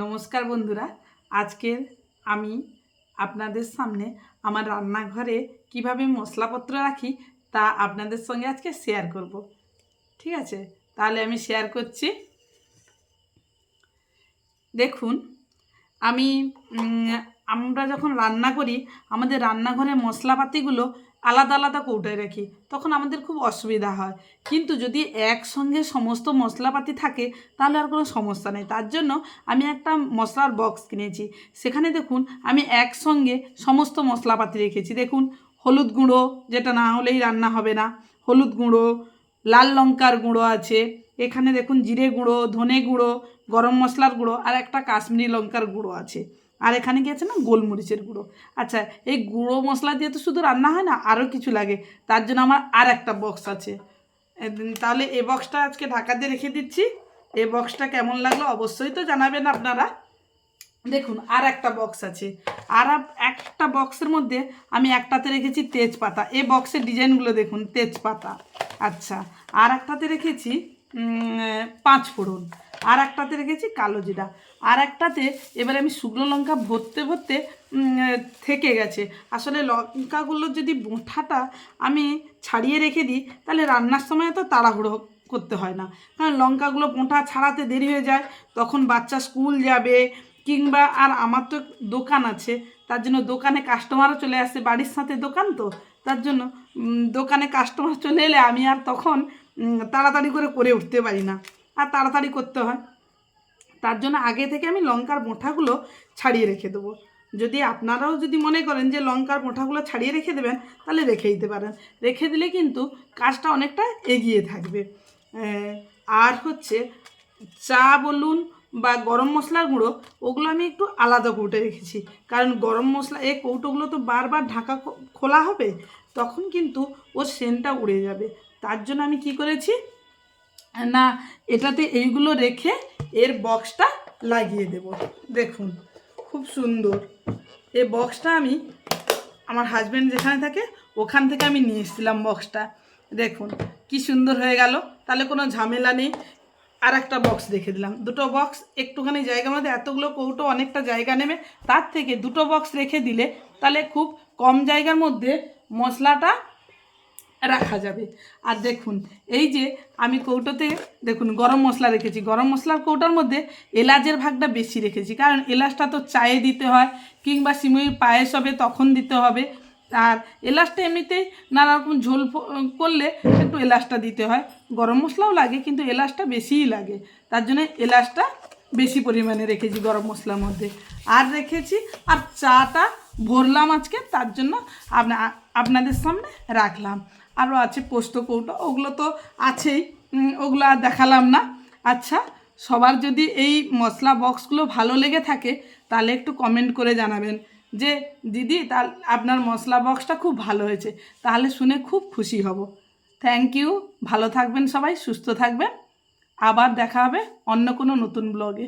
নমস্কার বন্ধুরা, আজকের আমি আপনাদের সামনে আমার রান্নাঘরে কিভাবে মশলাপত্র রাখি তা আপনাদের সঙ্গে আজকে শেয়ার করব। ঠিক আছে, তাহলে আমি শেয়ার করছি। দেখুন, আমি আমরা যখন রান্না করি আমাদের রান্নাঘরে মশলাপাতিগুলো আলাদা আলাদা কৌটায় রাখি, তখন আমাদের খুব অসুবিধা হয়। কিন্তু যদি একসঙ্গে সমস্ত মশলাপাতি থাকে তাহলে আর কোনো সমস্যা নেই। তার জন্য আমি একটা মশলার বক্স কিনেছি। সেখানে দেখুন আমি একসঙ্গে সমস্ত মশলাপাতি রেখেছি। দেখুন, হলুদ গুঁড়ো, যেটা না হলেই রান্না হবে না, হলুদ গুঁড়ো, লাল লঙ্কার গুঁড়ো আছে, এখানে দেখুন জিরে গুঁড়ো, ধনে গুঁড়ো, গরম মশলার গুঁড়ো, আর একটা কাশ্মীরি লঙ্কার গুঁড়ো আছে, আর এখানে কি আছে না, গোলমরিচের গুঁড়ো। আচ্ছা, এই গুঁড়ো মশলা দিয়ে তো শুধু রান্না হয় না, আরও কিছু লাগে। তার জন্য আমার আর একটা বক্স আছে। তাহলে এই বক্সটা আজকে ঢাকা দিয়ে রেখে দিচ্ছি। এই বক্সটা কেমন লাগলো অবশ্যই তো জানাবেন আপনারা। দেখুন, আর একটা বক্স আছে, আর একটা বক্সের মধ্যে আমি একটাতে রেখেছি তেজপাতা। এই বক্সের ডিজাইনগুলো দেখুন, তেজপাতা। আচ্ছা, আর একটাতে রেখেছি পাঁচ ফোড়ন, আর একটাতে রেখেছি কালো জিরা, আর একটাতে এবার আমি শুকনো লঙ্কা ভরতে ভরতে থেকে গেছে। আসলে লঙ্কাগুলো যদি বোঁঠাটা আমি ছাড়িয়ে রেখে দিই তাহলে রান্নার সময় তো তাড়াহুড়ো করতে হয় না, কারণ লঙ্কাগুলো বোঁঠা ছাড়াতে দেরি হয়ে যায়, তখন বাচ্চা স্কুল যাবে, কিংবা আর আমার তো দোকান আছে, তার জন্য দোকানে কাস্টমারও চলে আসে, বাড়ির সাথে দোকান তো, তার জন্য দোকানে কাস্টমার চলে এলে আমি আর তখন তাড়াতাড়ি করে উঠতে পারি না, আর তাড়াতাড়ি করতে হয়। তার জন্য আগে থেকে আমি লঙ্কার বোঁঠাগুলো ছাড়িয়ে রেখে দেবো। যদি আপনারাও যদি মনে করেন যে লঙ্কার বোঁঠাগুলো ছাড়িয়ে রেখে দেবেন, তাহলে রেখে দিতে পারেন। রেখে দিলে কিন্তু কাজটা অনেকটা এগিয়ে থাকবে। আর হচ্ছে চা বলুন বা গরম মশলার গুঁড়ো, ওগুলো আমি একটু আলাদা কৌটে রেখেছি, কারণ গরম মশলা এই কৌটোগুলো তো বারবার ঢাকা খোলা হবে, তখন কিন্তু ওর সেন্টটা উড়ে যাবে। তার জন্য আমি কি করেছি না, এটাতে এইগুলো রেখে এর বক্সটা লাগিয়ে দেব। দেখুন, খুব সুন্দর। এই বক্সটা আমি আমার হাজব্যান্ড যেখানে থাকে ওখান থেকে আমি নিয়ে এসেছিলাম বক্সটা। দেখুন কি সুন্দর হয়ে গেল, তাহলে কোনো ঝামেলা নেই। আর একটা বক্স রেখে দিলাম, দুটো বক্স একটুখানি জায়গার মধ্যে এতগুলো কৌটো অনেকটা জায়গা নেবে, তার থেকে দুটো বক্স রেখে দিলে তাহলে খুব কম জায়গার মধ্যে মশলাটা রাখা যাবে। আর দেখুন, এই যে আমি কৌটোতে দেখুন গরম মশলা রেখেছি, গরম মশলার কৌটার মধ্যে এলাচের ভাগটা বেশি রেখেছি, কারণ এলাচটা তো চায়ে দিতে হয়, কিংবা সিমুইর পায়েস হবে তখন দিতে হবে। আর এলাচটা এমনিতেই নানারকম ঝোল করলে একটু এলাচটা দিতে হয়, গরম মশলাও লাগে কিন্তু এলাচটা বেশিই লাগে, তার জন্য এলাচটা বেশি পরিমাণে রেখেছি গরম মশলার মধ্যে। আর রেখেছি, আর চাটা ভরলাম আজকে, তার জন্য আপনাদের সামনে রাখলাম। আরও আছে পোস্ত কৌটো, ওগুলো তো আছেই, ওগুলো আর দেখালাম না। আচ্ছা, সবার যদি এই মশলা বক্সগুলো ভালো লেগে থাকে তাহলে একটু কমেন্ট করে জানাবেন যে দিদি তার আপনার মশলা বক্সটা খুব ভালো হয়েছে, তাহলে শুনে খুব খুশি হব। থ্যাংক ইউ, ভালো থাকবেন সবাই, সুস্থ থাকবেন। আবার দেখা হবে অন্য কোনো নতুন ব্লগে।